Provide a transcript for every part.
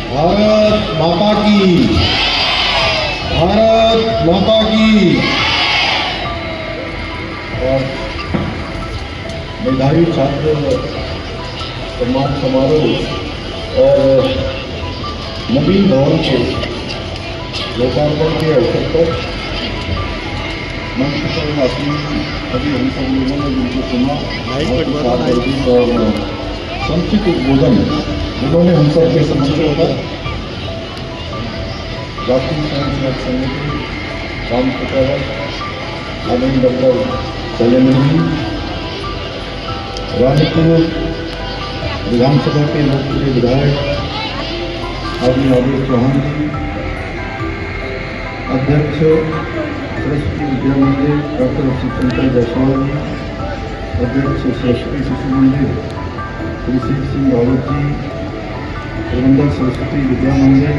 भारत माता की, भारत माता की। और मेधावी छात्र सम्मान समारोह और नवीन भवन के लोकार्पण के अवसर पर मंच पर अपनी अभी हम सब लोगों ने जिनको सुना और संक्षिप्त उद्बोधन जिन्होंने हम सब के समक्ष होगा राष्ट्रीय स्वयं सेवक समिति राम प्रकाश आनंद डॉक्टर शैलेंद्र रानीपुर विधानसभा के लोकप्रिय विधायक आदि आदेश चौहान जी, अध्यक्ष सरस्वती विद्या मंदिर डॉक्टर शंकर जायसवाल जी, अध्यक्ष सरस्वती शिशु मंदिर श्री सिंह रावत जी, प्रबंधक सरस्वती विद्या मंदिर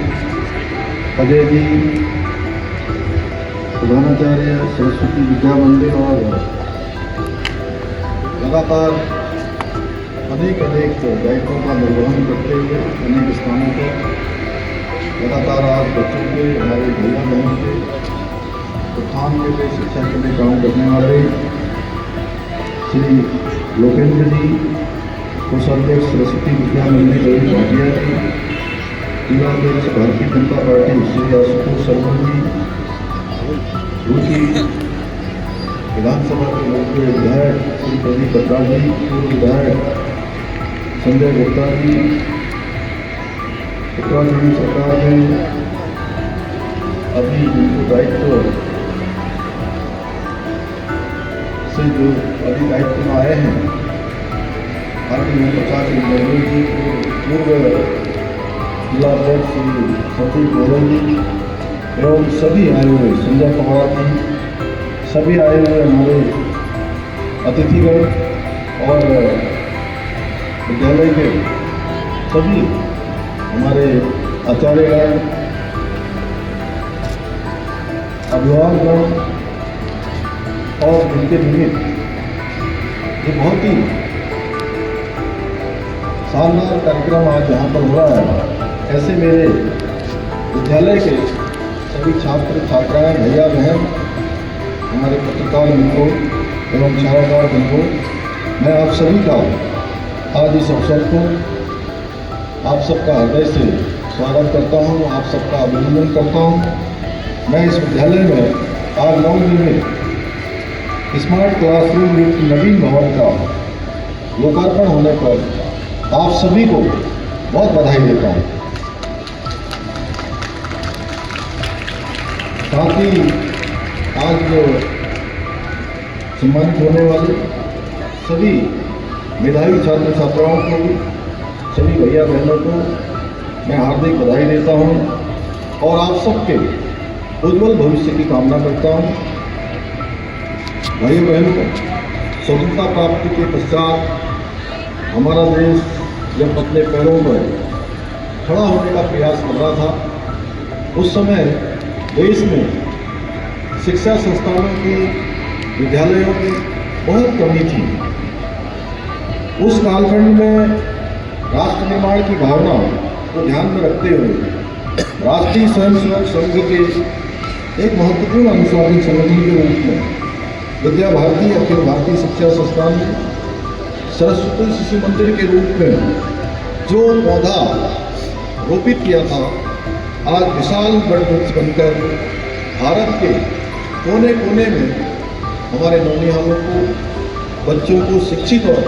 अजय जी, प्रधानाचार्य सरस्वती विद्या मंदिर और लगातार अनेक दायित्वों का निर्वहन करते हुए अनेक स्थानों पर लगातार आज बच्चों के हमारे भैया बहनों के उत्थान के लिए शिक्षा के लिए काम करने वाले श्री लोकेंद्र जी, कोषाध्यक्ष सरस्वती विद्या मंदिर रवि भाटिया जी, जिलाध्यक्ष भारतीय जनता पार्टी श्री आशुतोष शर्मा जी, रूसी विधानसभा के लोकप्रिय विधायक श्री प्रदीप कटरा जी, पूर्व विधायक संजय गुप्ता जी, उत्तराखंड सरकार ने अभी उनको दायित्व से जो अभी दायित्व में आए हैं भारतीय जनता पार्टी जी, पूर्व जिलाध्यक्ष श्री संदीप गोयल जी एवं सभी आए हुए संजय पवार जी, सभी आए हुए हमारे अतिथिगण और विद्यालय के सभी हमारे आचार्यगण, अभिभावकगण और उनके निमित्त ये बहुत ही शानदार कार्यक्रम आज यहाँ पर हो रहा है। ऐसे मेरे विद्यालय के सभी छात्र छात्राएं, भैया बहन, हमारे पत्रकार मित्रों एवं छायाकार बंधुओं, मैं आप सभी का आज इस अवसर को आप सबका हृदय से स्वागत करता हूँ, आप सबका अभिनंदन करता हूँ। मैं इस विद्यालय में आज 9 दिन में स्मार्ट क्लासरूम नवीन भवन का लोकार्पण होने पर आप सभी को बहुत बधाई देता हूँ। साथ ही आज जो सम्मानित होने वाले सभी मेधावी छात्र छात्राओं को, सभी भैया बहनों को मैं हार्दिक बधाई देता हूं और आप सबके उज्जवल भविष्य की कामना करता हूं। भाई बहनों, स्वतंत्रता प्राप्ति के पश्चात हमारा देश जब अपने पैरों पर खड़ा होने का प्रयास कर रहा था, उस समय देश में शिक्षा संस्थानों की, विद्यालयों की बहुत कमी थी। उस कालखंड में राष्ट्र निर्माण की भावना को ध्यान में रखते हुए राष्ट्रीय स्वयं सेवक संघ के एक महत्वपूर्ण अनुशासन संगठन के रूप में विद्या भारती अखिल भारतीय शिक्षा संस्थान ने सरस्वती शिशु मंदिर के रूप में जो पौधा रोपित किया था, आज विशाल वृक्ष बनकर भारत के कोने कोने में हमारे नौनिहालों को, बच्चों को शिक्षित और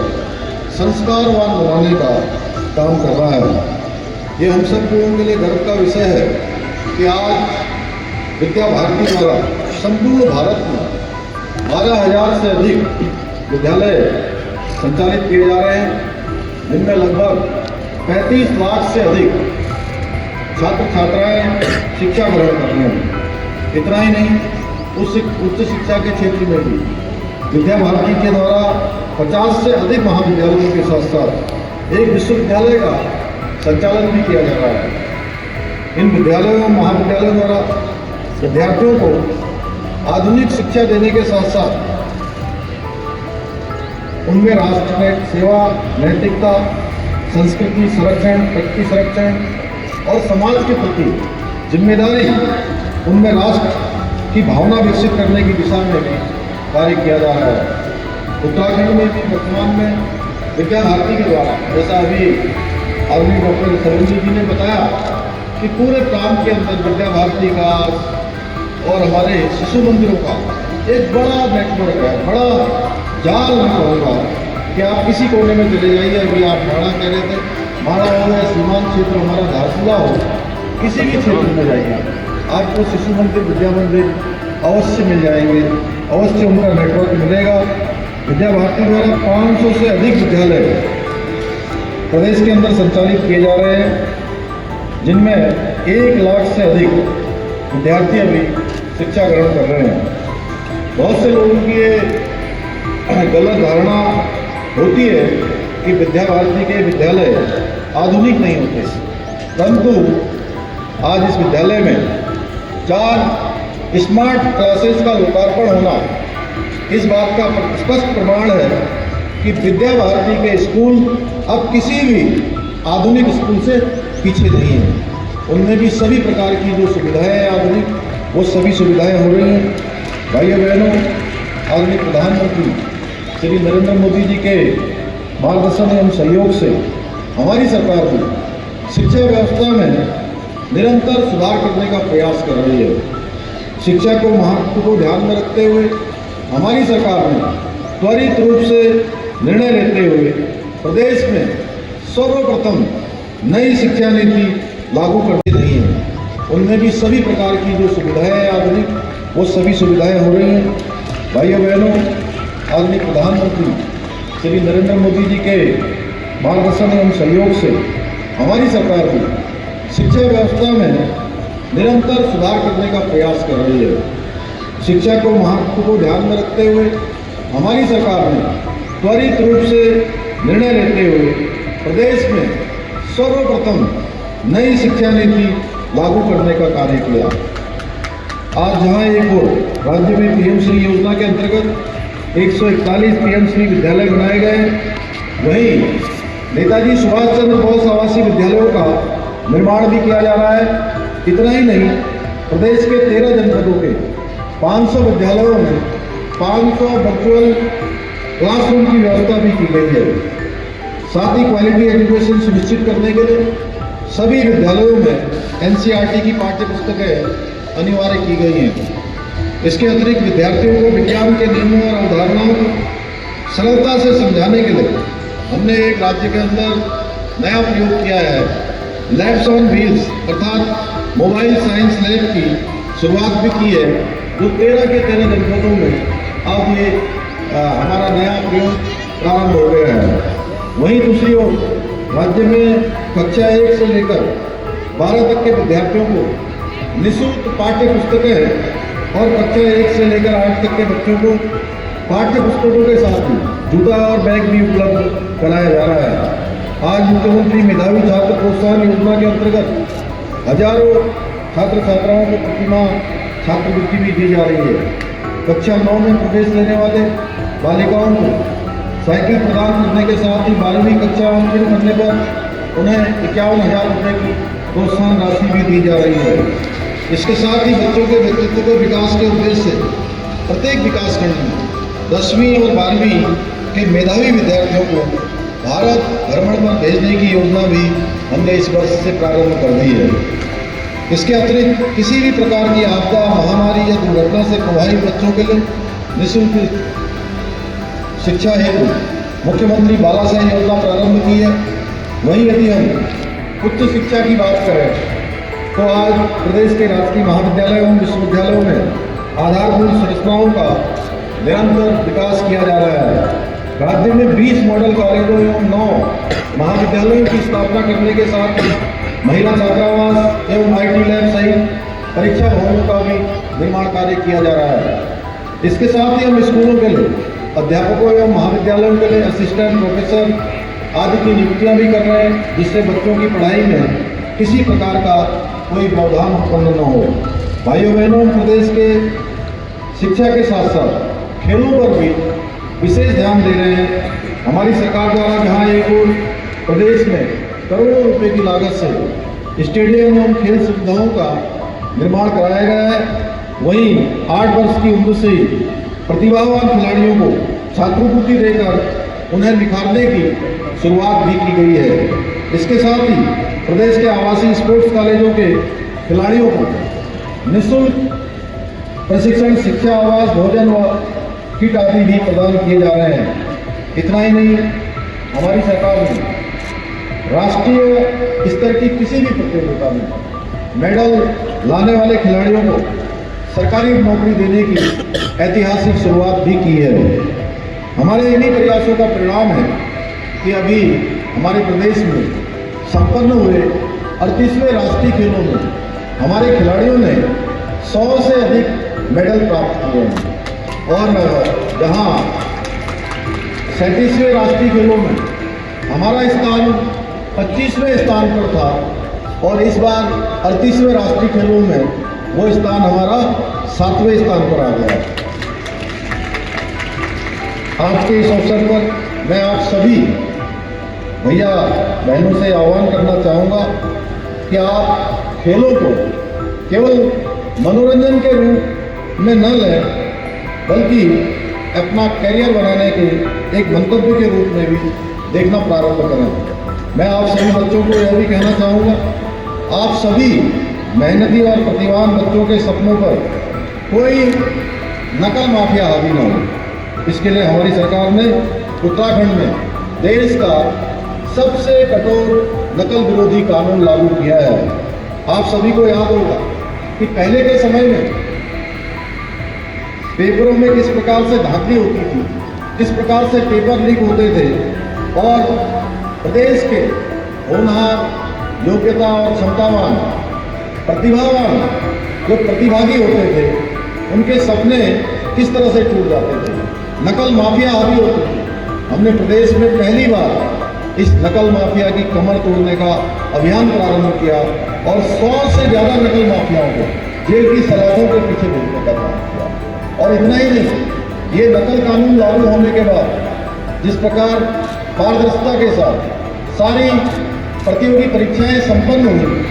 संस्कारवान बनाने का काम कर रहा है। ये हम सब लोगों के लिए गर्व का विषय है कि आज विद्या भारती द्वारा संपूर्ण भारत में 12,000 से अधिक विद्यालय संचालित किए जा रहे हैं, जिनमें लगभग 35 लाख से अधिक छात्र छात्राएं शिक्षा ग्रहण कर रहे हैं। इतना ही नहीं, उच्च शिक्षा के क्षेत्र में भी विद्या भारती के द्वारा 50 से अधिक महाविद्यालयों के साथ साथ एक विश्वविद्यालय का संचालन भी किया जा रहा है। इन विद्यालयों और महाविद्यालयों द्वारा विद्यार्थियों को आधुनिक शिक्षा देने के साथ साथ उनमें राष्ट्र सेवा, नैतिकता, संस्कृति संरक्षण, प्रकृति संरक्षण, और समाज के प्रति जिम्मेदारी उनमें राष्ट्र की भावना विकसित करने की दिशा में भी कार्य किया जा रहा है। उत्तराखंड में भी वर्तमान में विद्या भारती के द्वारा, जैसा अभी आदरणीय डॉक्टर सरंजी जी ने बताया कि पूरे प्रांत के अंदर विद्या भारती का और हमारे शिशु मंदिरों का एक बड़ा नेटवर्क है, बड़ा जाल मैं कहूँगा कि आप किसी कोने में चले जाइए। अभी आप माड़ा कह रहे थे, माड़ा हो या सीमांत क्षेत्र हमारा धारचूला हो, किसी भी क्षेत्र में जाइए आपको शिशु मंदिर, विद्या मंदिर अवश्य मिल जाएंगे, अवश्य उनका नेटवर्क मिलेगा। विद्या भारती द्वारा 500 से अधिक विद्यालय प्रदेश के अंदर संचालित किए जा रहे हैं, जिनमें 1 लाख से अधिक विद्यार्थी अभी शिक्षा ग्रहण कर रहे हैं। बहुत से लोगों की ये गलत धारणा होती है कि विद्या भारती के विद्यालय आधुनिक नहीं होते, परंतु आज इस विद्यालय में 4 स्मार्ट क्लासेस का लोकार्पण होना इस बात का स्पष्ट प्रमाण है कि विद्या भारती के स्कूल अब किसी भी आधुनिक स्कूल से पीछे नहीं है। उनमें भी सभी प्रकार की जो सुविधाएं हैं आधुनिक, वो सभी सुविधाएं हो रही हैं। भाइयों बहनों, आदरणीय प्रधानमंत्री श्री नरेंद्र मोदी जी के मार्गदर्शन एवं सहयोग से हमारी सरकार भी शिक्षा व्यवस्था में निरंतर सुधार करने का प्रयास कर रही है। शिक्षा को महत्व को ध्यान में रखते हुए हमारी सरकार ने त्वरित रूप से निर्णय लेते हुए प्रदेश में सर्वप्रथम नई शिक्षा नीति लागू कर दी गई है। उनमें भी सभी प्रकार की जो सुविधाएं हैं आधुनिक, वो सभी सुविधाएं हो रही हैं। भाइयों बहनों, आदरणीय प्रधानमंत्री श्री नरेंद्र मोदी जी के मार्गदर्शन एवं सहयोग से हमारी सरकार भी शिक्षा व्यवस्था में निरंतर सुधार करने का प्रयास कर रही है। शिक्षा को महत्व को ध्यान में रखते हुए हमारी सरकार ने त्वरित रूप से निर्णय लेते हुए प्रदेश में सर्वप्रथम नई शिक्षा नीति लागू करने का कार्य किया। आज जहां एक और राज्य में पीएम श्री योजना के अंतर्गत 141 पीएम श्री विद्यालय बनाए गए, वहीं नेताजी सुभाष चंद्र बोस आवासीय विद्यालयों का निर्माण भी किया जा रहा है। इतना ही नहीं, प्रदेश के 13 जनपदों के 500 विद्यालयों में 500 वर्चुअल क्लासरूम की व्यवस्था भी की गई है। साथ ही क्वालिटी एजुकेशन सुनिश्चित करने के लिए सभी विद्यालयों में एनसीईआरटी की पाठ्य पुस्तकें अनिवार्य की गई हैं। इसके अतिरिक्त विद्यार्थियों को विज्ञान के नियमों और अवधारणाओं को सरलता से समझाने के लिए हमने एक राज्य के अंदर नया प्रयोग किया है। लैब्स ऑन व्हील्स अर्थात मोबाइल साइंस लैब की शुरुआत भी की है, जो 13 के 13 जनपदों में अब ये हमारा नया प्रयोग प्रारंभ हो गया है। वहीं दूसरी ओर राज्य में कक्षा 1 से लेकर 12 तक के विद्यार्थियों को निःशुल्क पाठ्य पुस्तकें और कक्षा 1 से लेकर 8 तक के बच्चों को पाठ्य पुस्तकों के साथ ही जूता और बैग भी उपलब्ध कराया जा रहा है। आज मुख्यमंत्री मेधावी छात्र प्रोत्साहन योजना के अंतर्गत हजारों छात्र छात्राओं को प्रतिमाह छात्रवृत्ति भी दी जा रही है। कक्षा 9 में प्रवेश लेने वाले बालिकाओं को साइकिल प्रदान करने के साथ ही 12वीं कक्षा उत्तीर्ण करने पर उन्हें 51,000 रुपये की प्रोत्साहन राशि भी दी जा रही है। इसके साथ ही बच्चों के व्यक्तित्व के विकास के उद्देश्य से प्रत्येक विकासखंड में 10वीं और 12वीं के मेधावी विद्यार्थियों को भारत भ्रमण पर भेजने की योजना भी हमने इस वर्ष से प्रारंभ कर दी है। इसके अतिरिक्त किसी भी प्रकार की आपदा, महामारी या दुर्घटना से प्रभावित बच्चों के लिए निःशुल्क शिक्षा हेतु मुख्यमंत्री बाला सिंह योजना प्रारंभ की है। वहीं यदि हम उच्च शिक्षा की बात करें तो आज प्रदेश के राजकीय महाविद्यालयों एवं विश्वविद्यालयों में आधारभूत संरचनाओं का निरंतर विकास किया जा रहा है। राज्य में 20 मॉडल कॉलेजों एवं 9 महाविद्यालयों की स्थापना करने के साथ ही महिला छात्रावास एवं IT लैब सहित परीक्षा भवनों का भी निर्माण कार्य किया जा रहा है। इसके साथ ही हम स्कूलों के लिए अध्यापकों एवं महाविद्यालयों के लिए असिस्टेंट प्रोफेसर आदि की नियुक्तियां भी कर रहे हैं, जिससे बच्चों की पढ़ाई में किसी प्रकार का कोई व्यवधान उत्पन्न न हो। भाइयों बहनों, प्रदेश के शिक्षा के साथ साथ खेलों पर भी विशेष ध्यान दे रहे हैं। हमारी सरकार द्वारा जहां एक और प्रदेश में करोड़ों रुपए की लागत से स्टेडियम एवं खेल सुविधाओं का निर्माण कराया गया है। वहीं 8 वर्ष की उम्र से प्रतिभावान खिलाड़ियों को छात्रवृत्ति देकर उन्हें निखारने की शुरुआत भी की गई है। इसके साथ ही प्रदेश के आवासीय स्पोर्ट्स कॉलेजों के खिलाड़ियों को निःशुल्क प्रशिक्षण, शिक्षा, आवास, भोजन व किट आदि भी प्रदान किए जा रहे हैं। इतना ही नहीं, हमारी सरकार ने राष्ट्रीय स्तर की किसी भी प्रतियोगिता में मेडल लाने वाले खिलाड़ियों को सरकारी नौकरी देने की ऐतिहासिक शुरुआत भी की है। हमारे इन्हीं प्रयासों का परिणाम है कि अभी हमारे प्रदेश में संपन्न हुए 38वें राष्ट्रीय खेलों में हमारे खिलाड़ियों ने 100 से अधिक मेडल प्राप्त किए हैं और जहां 37वें राष्ट्रीय खेलों में हमारा स्थान 25वें स्थान पर था और इस बार 38वें राष्ट्रीय खेलों में वो स्थान हमारा 7वें स्थान पर आ गया। आज के इस अवसर पर मैं आप सभी भैया बहनों से आह्वान करना चाहूँगा कि आप खेलों को केवल मनोरंजन के रूप में न लें, बल्कि अपना करियर बनाने के एक मंतव्य के रूप में भी देखना प्रारंभ करें। मैं आप सभी बच्चों को यह भी कहना चाहूँगा, आप सभी मेहनती और प्रतिभावान बच्चों के सपनों पर कोई नकल माफिया हावी न हो। इसके लिए हमारी सरकार ने उत्तराखंड में देश का सबसे कठोर नकल विरोधी कानून लागू किया है। आप सभी को याद होगा कि पहले के समय में पेपरों में किस प्रकार से धांधली होती थी, किस प्रकार से पेपर लीक होते थे और प्रदेश के होनहार, योग्यता और क्षमतावान, प्रतिभावान जो प्रतिभागी होते थे, उनके सपने किस तरह से टूट जाते थे, नकल माफिया हावी होते थे। हमने प्रदेश में पहली बार इस नकल माफिया की कमर तोड़ने का अभियान प्रारंभ किया और 100 से ज़्यादा नकल माफियाओं को जेल की सलाखों के पीछे भेजने का काम किया। और इतना ही नहीं, ये नकल कानून लागू होने के बाद जिस प्रकार पारदर्शिता के साथ सारी प्रतियोगी परीक्षाएं संपन्न हुई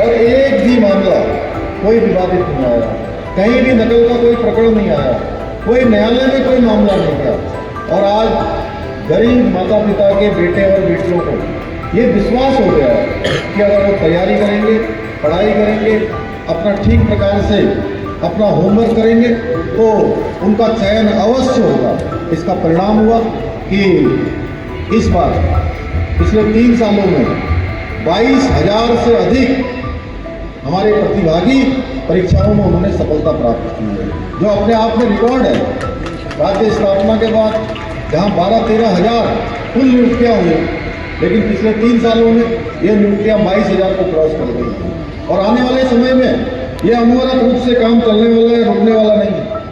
और एक भी मामला कोई विवादित नहीं आया, कहीं भी नकल का कोई प्रकरण नहीं आया, कोई न्यायालय में कोई मामला नहीं गया और आज गरीब माता पिता के बेटे और बेटियों को ये विश्वास हो गया है कि अगर वो तैयारी करेंगे, पढ़ाई करेंगे, अपना ठीक प्रकार से अपना होमवर्क करेंगे तो उनका चयन अवश्य होगा। इसका परिणाम हुआ कि इस बार पिछले 3 सालों में 22,000 से अधिक हमारे प्रतिभागी परीक्षाओं में उन्होंने सफलता प्राप्त की है, जो अपने आप में रिकॉर्ड है। राज्य स्थापना के बाद जहां 12-13 हज़ार कुल नियुक्तियाँ हुई, लेकिन पिछले 3 सालों में ये नियुक्तियाँ 22,000 को क्रॉस कर गई हैं और आने वाले समय में ये अनवरत रूप से काम चलने वाला है, रुकने वाला नहीं है।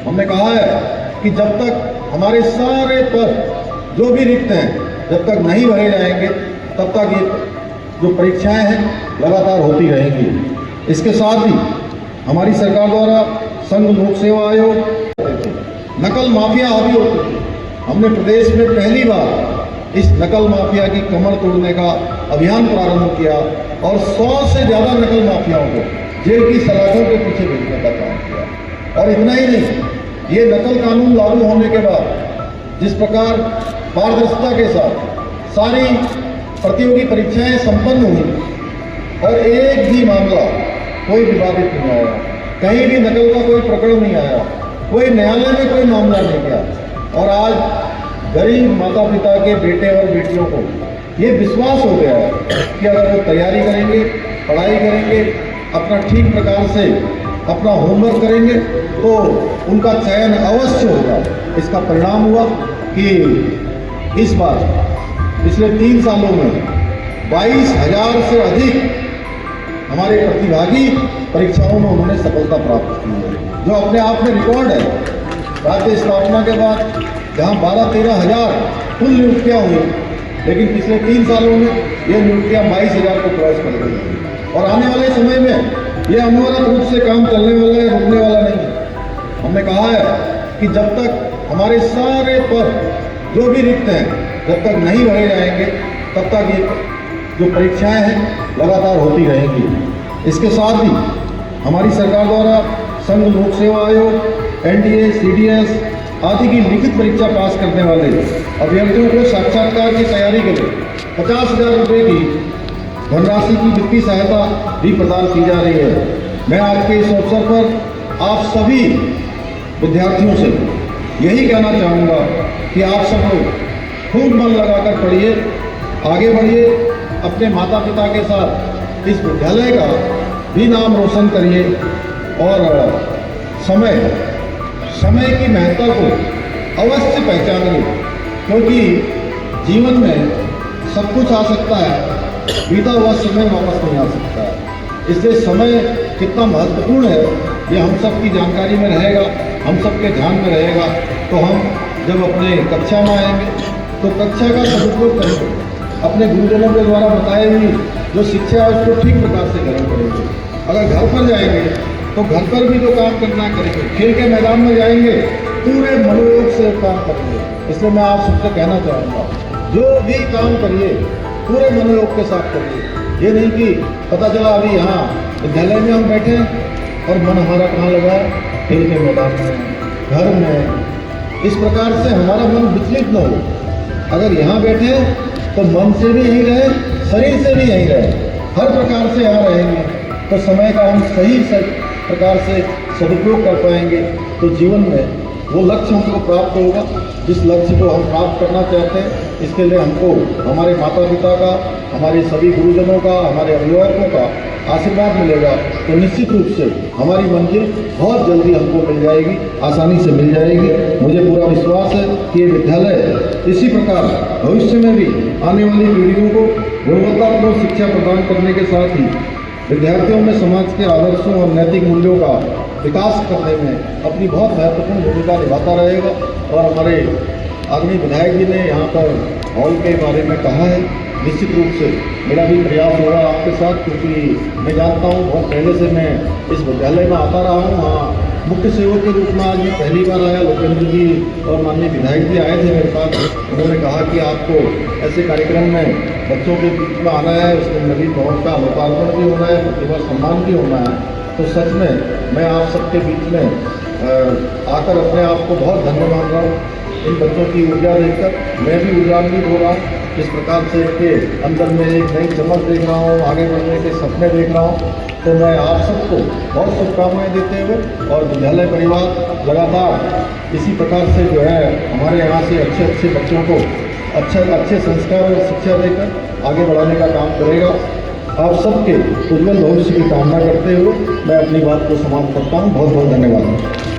हमने कहा है कि जब तक हमारे सारे पद जो भी रिक्त हैं, जब तक नहीं भरे जाएंगे, तब तक ये जो परीक्षाएं हैं लगातार होती रहेंगी। इसके साथ ही हमारी सरकार द्वारा संघ लोक सेवा आयोग नकल माफिया हावी होते थे। हमने प्रदेश में पहली बार इस नकल माफिया की कमर तोड़ने का अभियान प्रारंभ किया और 100 से ज़्यादा नकल माफियाओं को जेल की सलाखों के पीछे भेजने का काम किया। और इतना ही नहीं, ये नकल कानून लागू होने के बाद जिस प्रकार पारदर्शिता के साथ सारी प्रतियोगी परीक्षाएं संपन्न हुई और एक भी मामला कोई विवादित नहीं आया, कहीं भी नकल का कोई प्रकरण नहीं आया, कोई न्यायालय में कोई मामला नहीं गया और आज गरीब माता पिता के बेटे और बेटियों को ये विश्वास हो गया है कि अगर वो तैयारी करेंगे, पढ़ाई करेंगे, अपना ठीक प्रकार से अपना होमवर्क करेंगे तो उनका चयन अवश्य होगा। इसका परिणाम हुआ कि इस बार पिछले 3 सालों में 22,000 से अधिक हमारे प्रतिभागी परीक्षाओं में उन्होंने सफलता प्राप्त की है, जो अपने आप में रिकॉर्ड है। राज्य स्थापना के बाद जहां 12-13 हज़ार कुल नियुक्तियाँ हुई, लेकिन पिछले 3 सालों में ये नियुक्तियाँ 22,000 को क्रॉस कर गई हैं और आने वाले समय में ये अनवरत रूप से काम चलने वाला है, रुकने वाला नहीं है। हमने कहा है कि जब तक हमारे सारे पद जो भी रिक्त हैं, जब तक नहीं भरे जाएंगे, तब तक ये जो परीक्षाएं हैं लगातार होती रहेंगी। इसके साथ ही हमारी सरकार द्वारा संघ लोक सेवा आयोग, NDA, CDS आदि की लिखित परीक्षा पास करने वाले अभ्यर्थियों को साक्षात्कार की तैयारी के लिए 50,000 रुपये की धनराशि की वित्तीय सहायता भी प्रदान की जा रही है। मैं आज के इस अवसर पर आप सभी विद्यार्थियों से यही कहना चाहूँगा कि आप सब लोग खूब मन लगाकर पढ़िए, आगे बढ़िए, अपने माता पिता के साथ इस विद्यालय का भी नाम रोशन करिए और समय की महत्ता को अवश्य पहचानिए, क्योंकि जीवन में सब कुछ आ सकता है, बीता हुआ समय वापस नहीं आ सकता है। इसलिए समय कितना महत्वपूर्ण है ये हम सब की जानकारी में रहेगा, हम सब के ध्यान में रहेगा। तो हम जब अपने कक्षा में आएंगे तो कक्षा का सदुपयोग करेंगे, अपने गुरुजनों के द्वारा बताई हुई जो शिक्षा है उसको ठीक प्रकार से ग्रहण करेंगे। अगर घर पर जाएंगे तो घर पर भी जो काम करना करेंगे, खेल के मैदान में जाएंगे पूरे मनोयोग से काम करेंगे। इसलिए मैं आप सबसे कहना चाहूँगा, जो भी काम करिए पूरे मनोयोग के साथ करिए। ये नहीं कि पता चला अभी यहाँ विद्यालय में हम बैठे और मन हमारा कहाँ लगा है, खेल के मैदान में, घर में। इस प्रकार से हमारा मन विचलित न हो। अगर यहाँ बैठे तो मन से भी यहीं रहे, शरीर से भी यहीं रहे, हर प्रकार से यहाँ रहेंगे तो समय का हम सही प्रकार से सदुपयोग कर पाएंगे। तो जीवन में वो लक्ष्य हमको प्राप्त होगा जिस लक्ष्य को हम प्राप्त करना चाहते हैं। इसके लिए हमको हमारे माता पिता का, हमारे सभी गुरुजनों का, हमारे अभिभावकों का आशीर्वाद मिलेगा तो निश्चित रूप से हमारी मंजिल बहुत जल्दी हमको मिल जाएगी, आसानी से मिल जाएगी। मुझे पूरा विश्वास है कि ये विद्यालय इसी प्रकार भविष्य में भी आने वाली पीढ़ियों को गुणवत्तापूर्ण शिक्षा प्रदान करने के साथ ही विद्यार्थियों में समाज के आदर्शों और नैतिक मूल्यों का विकास करने में अपनी बहुत महत्वपूर्ण भूमिका निभाता रहेगा। और हमारे आदरणीय विधायक जी ने यहाँ पर हॉल के बारे में कहा है, निश्चित रूप से मेरा भी प्रयास होगा आपके साथ, क्योंकि मैं जानता हूँ बहुत पहले से मैं इस विद्यालय में आता रहा हूँ। हाँ, मुख्य सेवक के रूप में आज मैं पहली बार आया। लोकेंद्र जी और माननीय विधायक जी आए थे मेरे पास, उन्होंने कहा कि आपको ऐसे कार्यक्रम में बच्चों के बीच में आना है, उसमें नवीन भवन का लोकार्पण भी होना है, प्रतिभा सम्मान भी होना है। तो सच में मैं आप सबके बीच में आकर अपने आप को बहुत धन्य मान रहा हूँ। इन बच्चों की ऊर्जा देखकर मैं भी ऊर्जान्वित हो रहा हूँ। इस प्रकार से इनके अंदर में एक नई चमक देख रहा हूँ, आगे बढ़ने के सपने देख रहा हूँ। तो मैं आप सबको बहुत शुभकामनाएं देते हुए और विद्यालय परिवार लगातार इसी प्रकार से जो है हमारे यहाँ से अच्छे बच्चों को अच्छे संस्कार और शिक्षा देकर आगे बढ़ाने का काम करेगा। आप सबके उज्जवल भविष्य की कामना करते हुए मैं अपनी बात को समाप्त करता हूँ। बहुत बहुत धन्यवाद।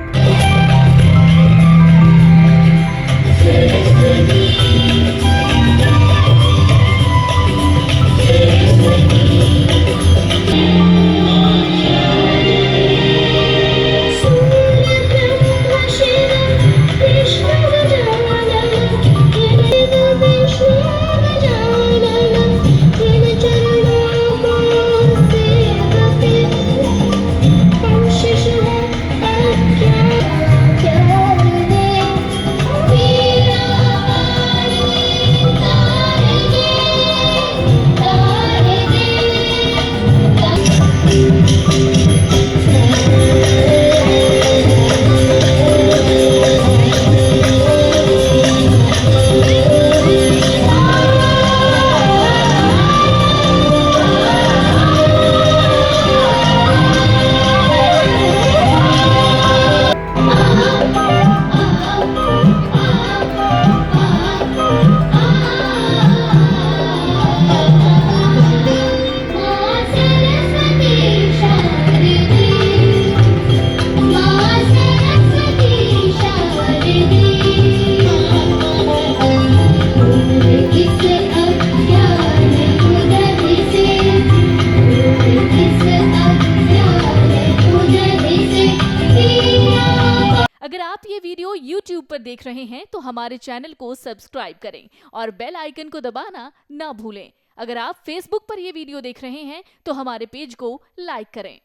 अगर आप ये वीडियो YouTube पर देख रहे हैं तो हमारे चैनल को सब्सक्राइब करें और बेल आइकन को दबाना ना भूलें। अगर आप Facebook पर ये वीडियो देख रहे हैं तो हमारे पेज को लाइक करें।